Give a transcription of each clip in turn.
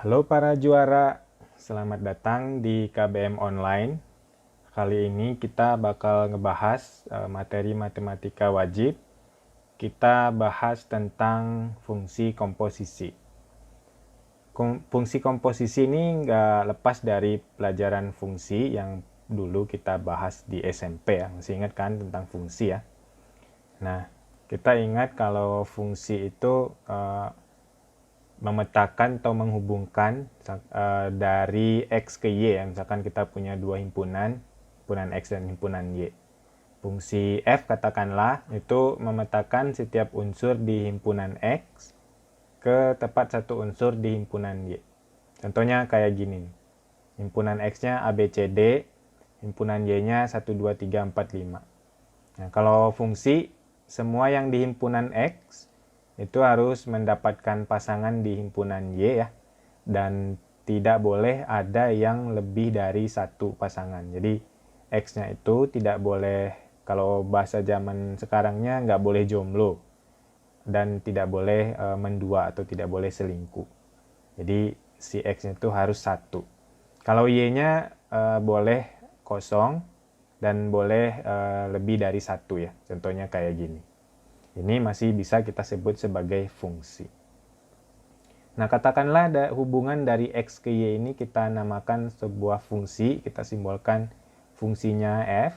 Halo para juara, selamat datang di KBM Online. Kali ini kita bakal ngebahas materi matematika wajib. Kita bahas tentang fungsi komposisi. Fungsi komposisi ini nggak lepas dari pelajaran fungsi yang dulu kita bahas di SMP ya. Masih ingat kan tentang fungsi ya? Nah, kita ingat kalau fungsi itu memetakan atau menghubungkan dari X ke Y ya. Misalkan kita punya dua himpunan X dan himpunan Y. Fungsi F katakanlah itu memetakan setiap unsur di himpunan X ke tepat satu unsur di himpunan Y. Contohnya kayak gini. Himpunan X-nya ABCD, himpunan Y-nya 1, 2, 3, 4, 5. Nah, kalau fungsi semua yang di himpunan X itu harus mendapatkan pasangan di himpunan Y ya, dan tidak boleh ada yang lebih dari satu pasangan. Jadi X-nya itu tidak boleh, kalau bahasa zaman sekarangnya nggak boleh jomblo, dan tidak boleh mendua atau tidak boleh selingkuh. Jadi si X-nya itu harus satu. Kalau Y-nya boleh kosong dan boleh lebih dari satu ya. Contohnya kayak gini. Ini masih bisa kita sebut sebagai fungsi. Nah, katakanlah ada hubungan dari X ke Y ini kita namakan sebuah fungsi, kita simbolkan fungsinya F.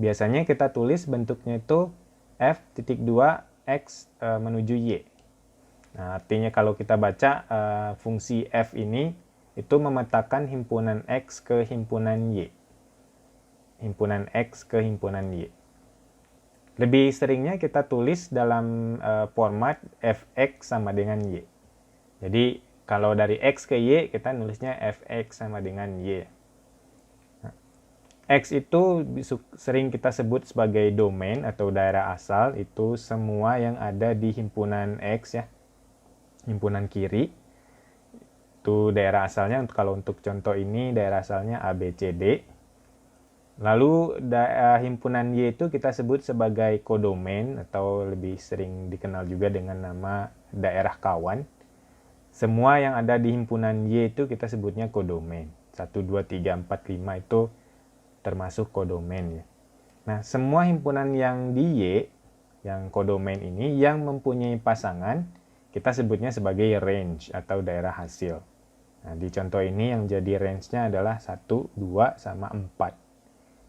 Biasanya kita tulis bentuknya itu F.2 X menuju Y. Nah, artinya kalau kita baca fungsi F ini itu memetakan himpunan X ke himpunan Y. Himpunan X ke himpunan Y. Lebih seringnya kita tulis dalam format fx sama dengan y. Jadi kalau dari x ke y kita nulisnya fx sama dengan y. Nah, x itu sering kita sebut sebagai domain atau daerah asal, itu semua yang ada di himpunan x ya. Himpunan kiri. Itu daerah asalnya, kalau untuk contoh ini daerah asalnya ABCD. Lalu himpunan Y itu kita sebut sebagai kodomain atau lebih sering dikenal juga dengan nama daerah kawan. Semua yang ada di himpunan Y itu kita sebutnya kodomain. 1, 2, 3, 4, 5 itu termasuk kodomain ya. Nah, semua himpunan yang di Y, yang kodomain ini, yang mempunyai pasangan, kita sebutnya sebagai range atau daerah hasil. Nah, di contoh ini yang jadi range-nya adalah 1, 2, sama 4.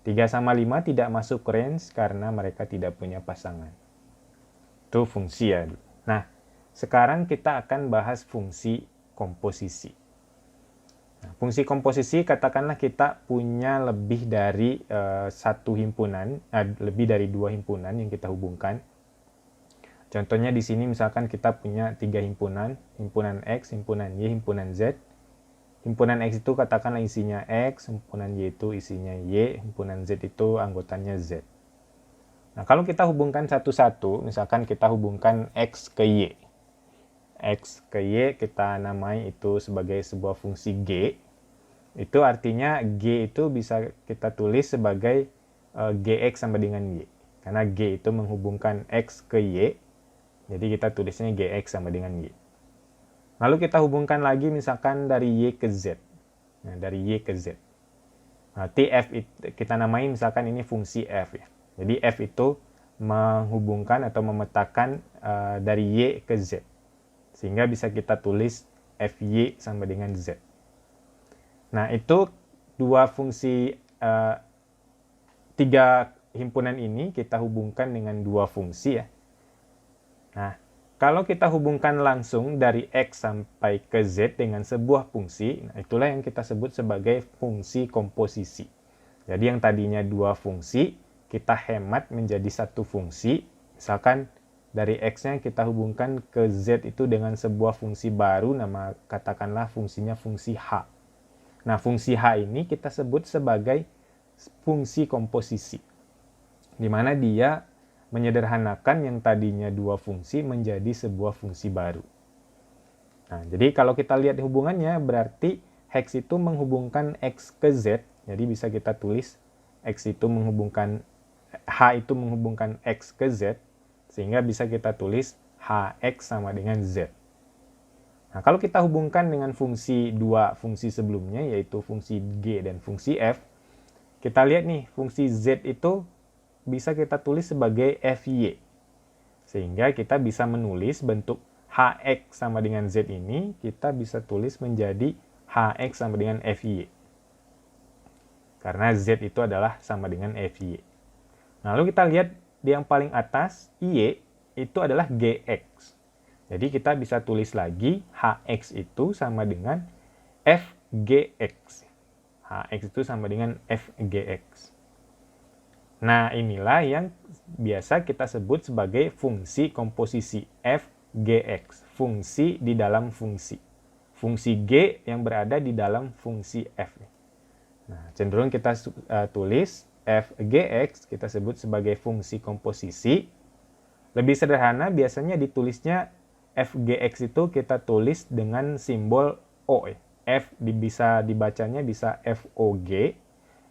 3 sama 5 tidak masuk range karena mereka tidak punya pasangan. Itu fungsi ya. Nah, sekarang kita akan bahas fungsi komposisi. Nah, fungsi komposisi katakanlah kita punya lebih dari satu himpunan, lebih dari dua himpunan yang kita hubungkan. Contohnya di sini misalkan kita punya 3 himpunan, himpunan X, himpunan Y, himpunan Z. Himpunan X itu katakanlah isinya X, himpunan Y itu isinya Y, himpunan Z itu anggotanya Z. Nah, kalau kita hubungkan satu-satu, misalkan kita hubungkan X ke Y. X ke Y kita namai itu sebagai sebuah fungsi G. Itu artinya G itu bisa kita tulis sebagai Gx sama dengan Y. Karena G itu menghubungkan X ke Y, jadi kita tulisnya Gx sama dengan Y. Lalu kita hubungkan lagi misalkan dari Y ke Z. Nah, dari Y ke Z. Berarti F itu, kita namai misalkan ini fungsi F ya. Jadi F itu menghubungkan atau memetakan dari Y ke Z. Sehingga bisa kita tulis Fy sama dengan Z. Nah, itu dua fungsi, tiga himpunan ini kita hubungkan dengan dua fungsi ya. Nah, kalau kita hubungkan langsung dari X sampai ke Z dengan sebuah fungsi, nah itulah yang kita sebut sebagai fungsi komposisi. Jadi yang tadinya dua fungsi, kita hemat menjadi satu fungsi. Misalkan dari X-nya kita hubungkan ke Z itu dengan sebuah fungsi baru, nama katakanlah fungsinya fungsi H. Nah, fungsi H ini kita sebut sebagai fungsi komposisi, di mana dia menyederhanakan yang tadinya dua fungsi menjadi sebuah fungsi baru. Nah, jadi kalau kita lihat hubungannya, berarti hex itu menghubungkan X ke Z, jadi bisa kita tulis X itu menghubungkan, H itu menghubungkan X ke Z, sehingga bisa kita tulis Hx sama dengan Z. Nah, kalau kita hubungkan dengan dua fungsi sebelumnya, yaitu fungsi G dan fungsi F, kita lihat nih, fungsi Z itu bisa kita tulis sebagai FY. Sehingga kita bisa menulis bentuk HX sama dengan Z ini, kita bisa tulis menjadi HX sama dengan FY. Karena Z itu adalah sama dengan FY. Nah, lalu kita lihat di yang paling atas, Y itu adalah GX. Jadi kita bisa tulis lagi HX itu sama dengan FGX. HX itu sama dengan FGX. Nah, inilah yang biasa kita sebut sebagai fungsi komposisi FGX. Fungsi di dalam fungsi. Fungsi G yang berada di dalam fungsi F. Nah, cenderung kita tulis FGX kita sebut sebagai fungsi komposisi. Lebih sederhana biasanya ditulisnya FGX itu kita tulis dengan simbol O. F bisa dibacanya bisa FOG,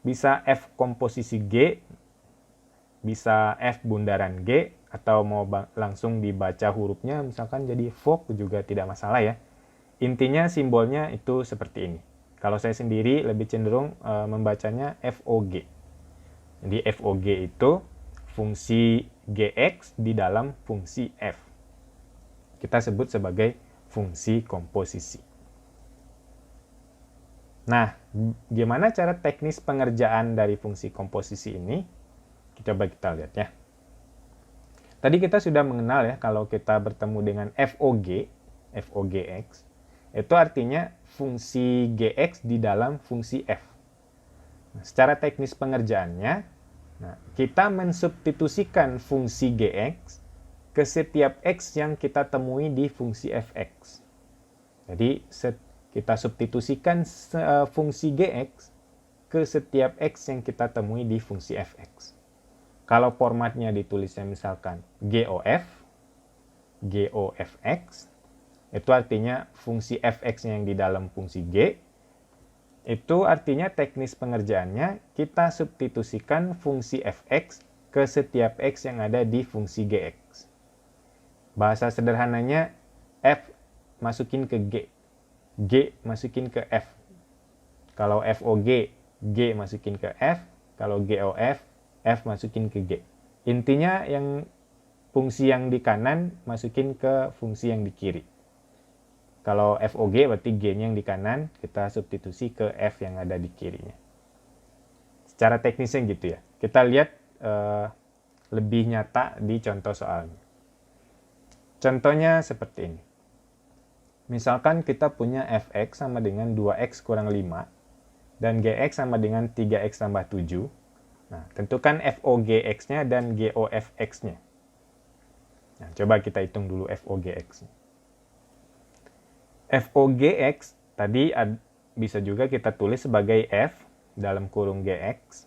bisa F komposisi G, bisa F bundaran G, atau mau langsung dibaca hurufnya misalkan jadi FOG juga tidak masalah ya. Intinya simbolnya itu seperti ini. Kalau saya sendiri lebih cenderung membacanya FOG. Jadi FOG itu fungsi GX di dalam fungsi F. Kita sebut sebagai fungsi komposisi. Nah, gimana cara teknis pengerjaan dari fungsi komposisi ini? Coba kita lihat ya. Tadi kita sudah mengenal ya, kalau kita bertemu dengan FOG, FOGX, itu artinya fungsi GX di dalam fungsi F. Nah, secara teknis pengerjaannya, kita mensubstitusikan fungsi GX ke setiap X yang kita temui di fungsi Fx. Jadi, kita substitusikan fungsi GX ke setiap X yang kita temui di fungsi Fx. Kalau formatnya ditulisnya misalkan GOF, GOFX, itu artinya fungsi Fx-nya yang di dalam fungsi G. Itu artinya teknis pengerjaannya kita substitusikan fungsi Fx ke setiap X yang ada di fungsi Gx. Bahasa sederhananya F masukin ke G, G masukin ke F. Kalau FOG, G masukin ke F. Kalau GOF, F masukin ke G. Intinya yang fungsi yang di kanan masukin ke fungsi yang di kiri. Kalau FOG berarti G-nya yang di kanan, kita substitusi ke F yang ada di kirinya. Secara teknisnya gitu ya. Kita lihat lebih nyata di contoh soalnya. Contohnya seperti ini. Misalkan kita punya Fx sama dengan 2x kurang 5 dan Gx sama dengan 3x tambah 7. Nah, tentukan FOGX-nya dan GOFX-nya. Nah, coba kita hitung dulu FOGX-nya. FOGX tadi bisa juga kita tulis sebagai F dalam kurung GX.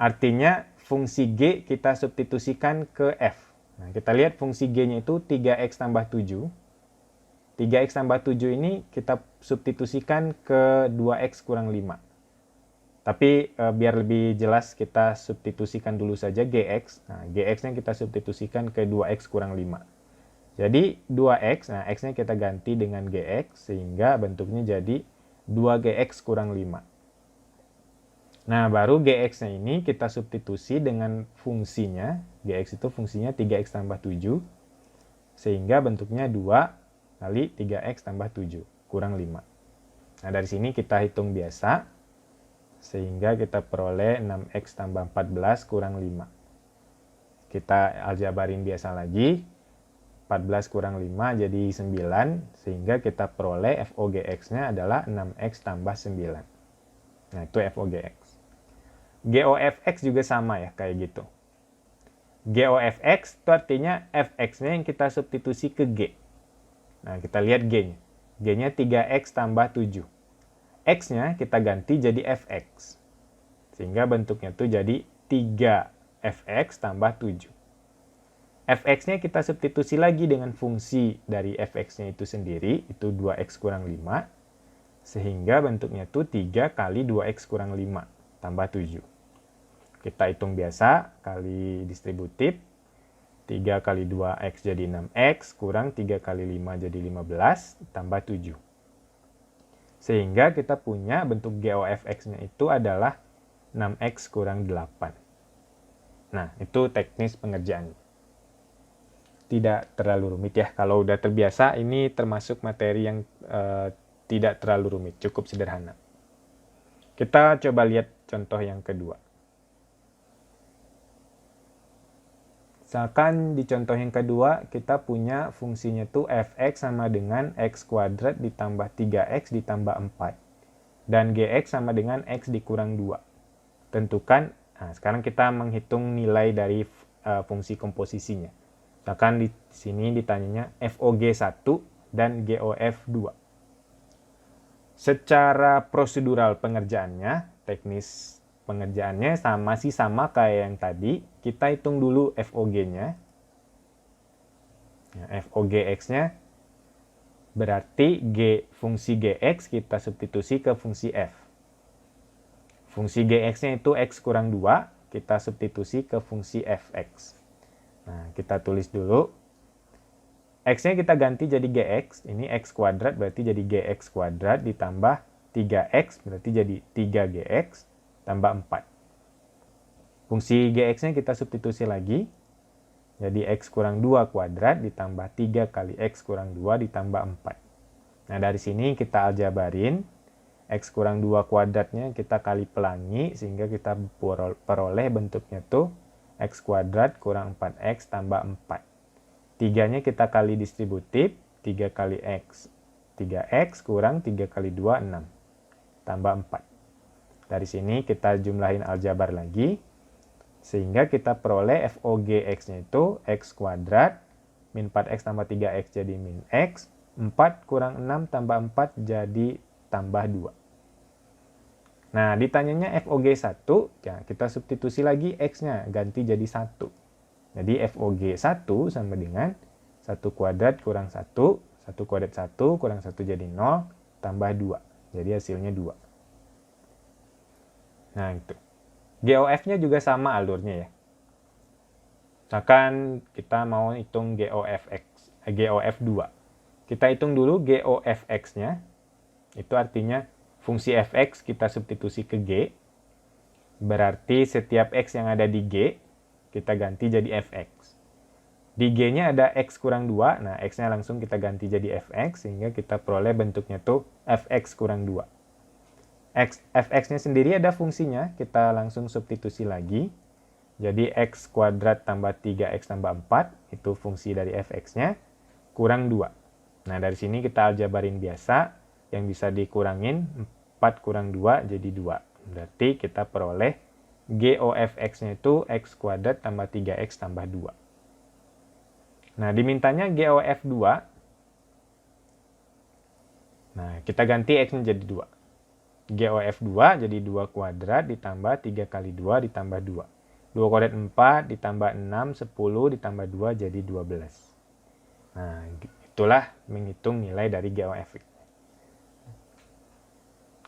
Artinya fungsi G kita substitusikan ke F. Nah, kita lihat fungsi G-nya itu 3x tambah 7. 3x tambah 7 ini kita substitusikan ke 2x kurang 5. Tapi biar lebih jelas kita substitusikan dulu saja GX. Nah, GX-nya kita substitusikan ke 2x kurang 5. Jadi 2x, nah x-nya kita ganti dengan gx sehingga bentuknya jadi 2gx kurang 5. Nah, baru gx-nya ini kita substitusi dengan fungsinya. Gx itu fungsinya 3x tambah 7 sehingga bentuknya 2 kali 3x tambah 7 kurang 5. Nah, dari sini kita hitung biasa sehingga kita peroleh 6x tambah 14 kurang 5. Kita aljabarin biasa lagi. 14 kurang 5 jadi 9, sehingga kita peroleh FOGX-nya adalah 6X tambah 9. Nah, itu FOGX. GOFX juga sama ya, kayak gitu. GOFX itu artinya Fx-nya yang kita substitusi ke G. Nah, kita lihat G-nya. G-nya 3X tambah 7. X-nya kita ganti jadi Fx. Sehingga bentuknya itu jadi 3Fx tambah 7. Fx-nya kita substitusi lagi dengan fungsi dari Fx-nya itu sendiri, itu 2x kurang 5, sehingga bentuknya itu 3 kali 2x kurang 5, tambah 7. Kita hitung biasa, kali distributif, 3 kali 2x jadi 6x, kurang 3 kali 5 jadi 15, tambah 7. Sehingga kita punya bentuk GOFX-nya itu adalah 6x kurang 8. Nah, itu teknis pengerjaannya. Tidak terlalu rumit ya. Kalau udah terbiasa, ini termasuk materi yang tidak terlalu rumit, cukup sederhana. Kita coba lihat contoh yang kedua. Misalkan di contoh yang kedua, kita punya fungsinya tuh fx sama dengan x kuadrat ditambah 3x ditambah 4. Dan gx sama dengan x dikurang 2. Tentukan, nah sekarang kita menghitung nilai dari fungsi komposisinya. Misalkan di sini ditanyanya FOG1 dan GOF2. Secara prosedural pengerjaannya, teknis pengerjaannya masih sama kayak yang tadi. Kita hitung dulu FOG-nya. Nah, FOGX-nya berarti fungsi GX kita substitusi ke fungsi F. Fungsi GX-nya itu X kurang 2, kita substitusi ke fungsi Fx. Nah, kita tulis dulu. X-nya kita ganti jadi GX, ini X kuadrat berarti jadi GX kuadrat ditambah 3X berarti jadi 3GX tambah 4. Fungsi GX-nya kita substitusi lagi, jadi X kurang 2 kuadrat ditambah 3 kali X kurang 2 ditambah 4. Nah, dari sini kita aljabarin, X kurang 2 kuadratnya kita kali pelangi, sehingga kita peroleh bentuknya tuh X kuadrat kurang 4X tambah 4. 3-nya kita kali distributif, 3 kali X. 3X kurang 3 kali 2, 6. Tambah 4. Dari sini kita jumlahin aljabar lagi, sehingga kita peroleh FOGX-nya itu X kuadrat, min 4X tambah 3X jadi min X, 4 kurang 6 tambah 4 jadi tambah 2. Nah, ditanyanya FOG1, ya kita substitusi lagi X-nya, ganti jadi 1. Jadi FOG1 sama dengan 1 kuadrat kurang 1, 1 kuadrat 1 kurang 1 jadi 0, tambah 2. Jadi hasilnya 2. Nah, itu. GOF-nya juga sama alurnya ya. Misalkan kita mau hitung GOF2. Kita hitung dulu GOFX-nya. Itu artinya fungsi fx kita substitusi ke G. Berarti setiap x yang ada di G, kita ganti jadi fx. Di G-nya ada x kurang 2, nah x-nya langsung kita ganti jadi fx, sehingga kita peroleh bentuknya tuh fx kurang 2. Fx-nya sendiri ada fungsinya, kita langsung substitusi lagi. Jadi x kuadrat tambah 3x tambah 4, itu fungsi dari fx-nya, kurang 2. Nah, dari sini kita aljabarin biasa, yang bisa dikurangin 4 kurang 2 jadi 2. Berarti kita peroleh GOFX-nya itu x kuadrat tambah 3x tambah 2. Nah, dimintanya GOF2. Nah, kita ganti x-nya jadi 2. GOF2 jadi 2 kuadrat ditambah 3 kali 2 ditambah 2. 2 kuadrat 4 ditambah 6, 10 ditambah 2 jadi 12. Nah, itulah menghitung nilai dari GOF.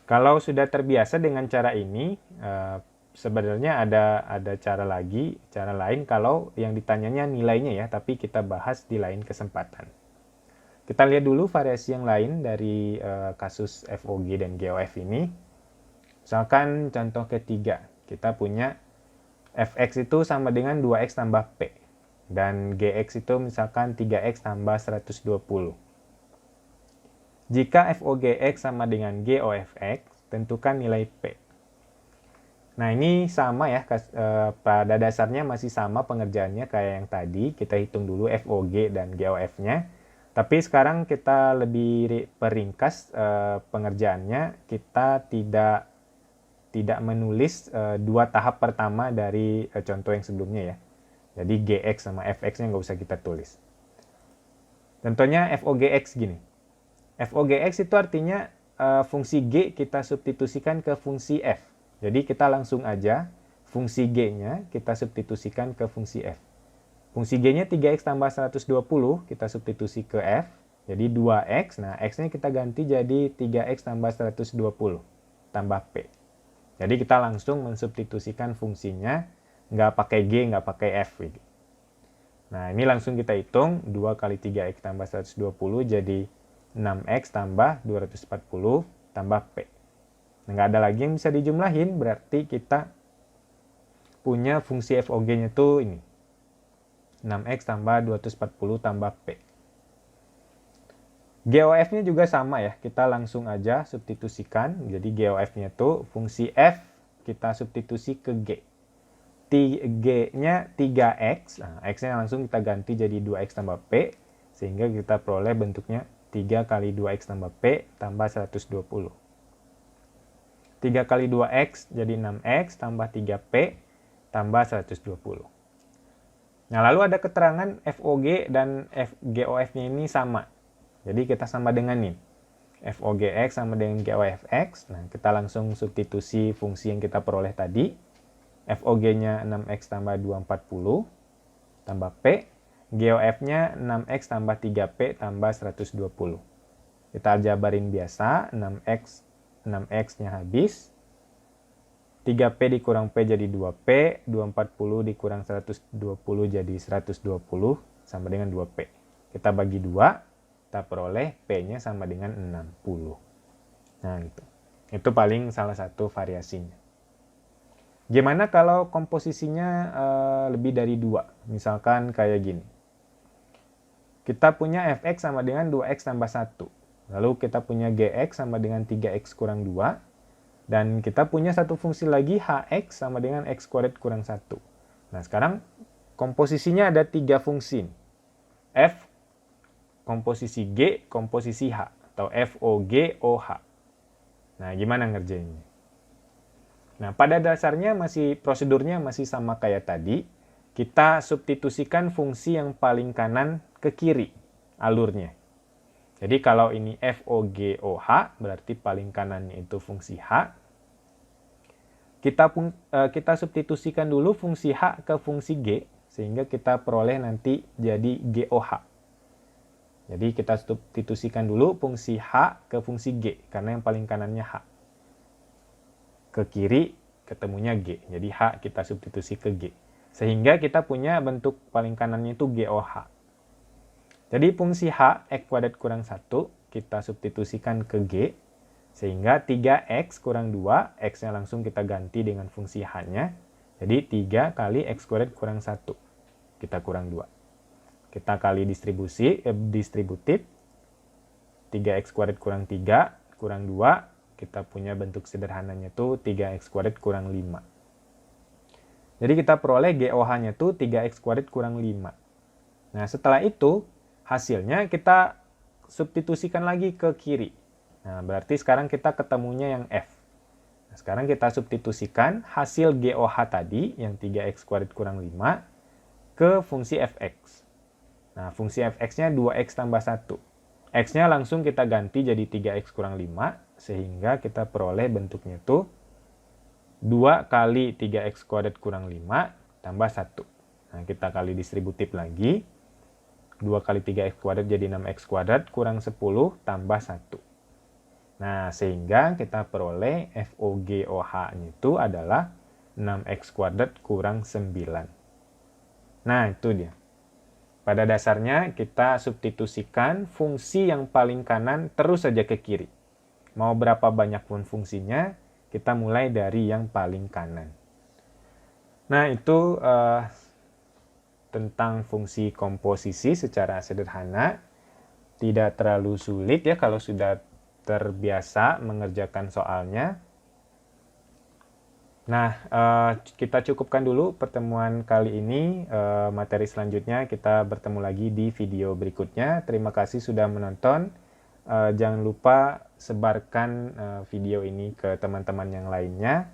Kalau sudah terbiasa dengan cara ini, sebenarnya ada cara lain kalau yang ditanyanya nilainya ya, tapi kita bahas di lain kesempatan. Kita lihat dulu variasi yang lain dari kasus FOG dan GOF ini. Misalkan contoh ketiga, kita punya fx itu sama dengan 2x tambah p. Dan gx itu misalkan 3x tambah 120. Jika FOGX sama dengan GOFX, tentukan nilai p. Nah, ini sama ya, pada dasarnya masih sama pengerjaannya kayak yang tadi. Kita hitung dulu FOG dan GOF-nya. Tapi sekarang kita lebih peringkas pengerjaannya. Kita tidak menulis dua tahap pertama dari contoh yang sebelumnya ya. Jadi GX sama FX-nya nggak usah kita tulis. Contohnya FOGX gini. FOGX itu artinya fungsi G kita substitusikan ke fungsi F. Jadi kita langsung aja fungsi G-nya kita substitusikan ke fungsi F. Fungsi G-nya 3x tambah 120, kita substitusi ke F, jadi 2x. Nah, x-nya kita ganti jadi 3x tambah 120, tambah P. Jadi kita langsung mensubstitusikan fungsinya, nggak pakai G, nggak pakai F. Nah, ini langsung kita hitung. 2 kali 3X tambah 120 jadi 6X tambah 240 tambah P. Nah, nggak ada lagi yang bisa dijumlahin, berarti kita punya fungsi FOG-nya tuh ini. 6X tambah 240 tambah P. GOF-nya juga sama ya, kita langsung aja substitusikan. Jadi GOF-nya tuh fungsi F kita substitusi ke G. G-nya 3X, nah X-nya langsung kita ganti jadi 2X tambah P, sehingga kita peroleh bentuknya 3 kali 2X tambah P tambah 120. 3 kali 2X jadi 6X tambah 3P tambah 120. Nah, lalu ada keterangan FOG dan GOF-nya ini sama. Jadi kita sama dengan nih. FOGX sama dengan GOFX. Nah, kita langsung substitusi fungsi yang kita peroleh tadi. FOG-nya 6X tambah 240 tambah P. GOF-nya 6X tambah 3P tambah 120. Kita jabarin biasa. 6X-nya habis. 3P dikurang P jadi 2P. 240 dikurang 120 jadi 120 sama dengan 2P. Kita bagi 2. Kita peroleh P-nya sama dengan 60. Nah, gitu. Itu paling salah satu variasinya. Gimana kalau komposisinya lebih dari 2? Misalkan kayak gini. Kita punya Fx sama dengan 2x tambah 1. Lalu kita punya Gx sama dengan 3x kurang 2. Dan kita punya satu fungsi lagi Hx sama dengan x kuadrat kurang 1. Nah, sekarang komposisinya ada 3 fungsi. F, komposisi G, komposisi H. Atau FOG, OH. Nah, gimana ngerjainnya? Nah, pada dasarnya prosedurnya masih sama kayak tadi. Kita substitusikan fungsi yang paling kanan ke kiri alurnya. Jadi kalau ini FOG, OH, berarti paling kanannya itu fungsi H. Kita substitusikan dulu fungsi H ke fungsi G, sehingga kita peroleh nanti jadi GOH. Jadi kita substitusikan dulu fungsi H ke fungsi G, karena yang paling kanannya H. Ke kiri ketemunya G, jadi H kita substitusi ke G. Sehingga kita punya bentuk paling kanannya itu GOH. Jadi fungsi H, X kuadrat kurang 1, kita substitusikan ke G, sehingga 3X kurang 2, X-nya langsung kita ganti dengan fungsi H-nya, jadi 3 kali X kuadrat kurang 1, kita kurang 2. Kita kali distributif, 3X kuadrat kurang 3, kurang 2, kita punya bentuk sederhananya tuh 3X kuadrat kurang 5. Jadi kita peroleh GOH-nya tuh 3X kuadrat kurang 5. Nah, setelah itu, hasilnya kita substitusikan lagi ke kiri. Nah, berarti sekarang kita ketemunya yang F. Nah, sekarang kita substitusikan hasil GOH tadi, yang 3X kuadrat kurang 5, ke fungsi Fx. Nah, fungsi Fx-nya 2X tambah 1. X-nya langsung kita ganti jadi 3X kurang 5, sehingga kita peroleh bentuknya tuh 2 kali 3X kuadrat kurang 5 tambah 1. Nah, kita kali distributif lagi. 2 kali 3x kuadrat jadi 6x kuadrat kurang 10 tambah 1. Nah, sehingga kita peroleh FOGOH-nya itu adalah 6x kuadrat kurang 9. Nah, itu dia. Pada dasarnya kita substitusikan fungsi yang paling kanan terus saja ke kiri. Mau berapa banyak pun fungsinya, kita mulai dari yang paling kanan. Nah, itu tentang fungsi komposisi secara sederhana. Tidak terlalu sulit ya kalau sudah terbiasa mengerjakan soalnya. Nah, kita cukupkan dulu pertemuan kali ini. Materi selanjutnya kita bertemu lagi di video berikutnya. Terima kasih sudah menonton. Jangan lupa sebarkan video ini ke teman-teman yang lainnya.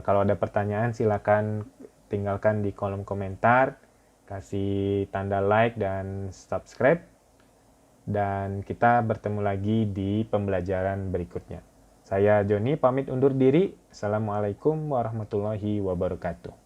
Kalau ada pertanyaan silakan tinggalkan di kolom komentar. Kasih tanda like dan subscribe. Dan kita bertemu lagi di pembelajaran berikutnya. Saya Joni pamit undur diri. Assalamualaikum warahmatullahi wabarakatuh.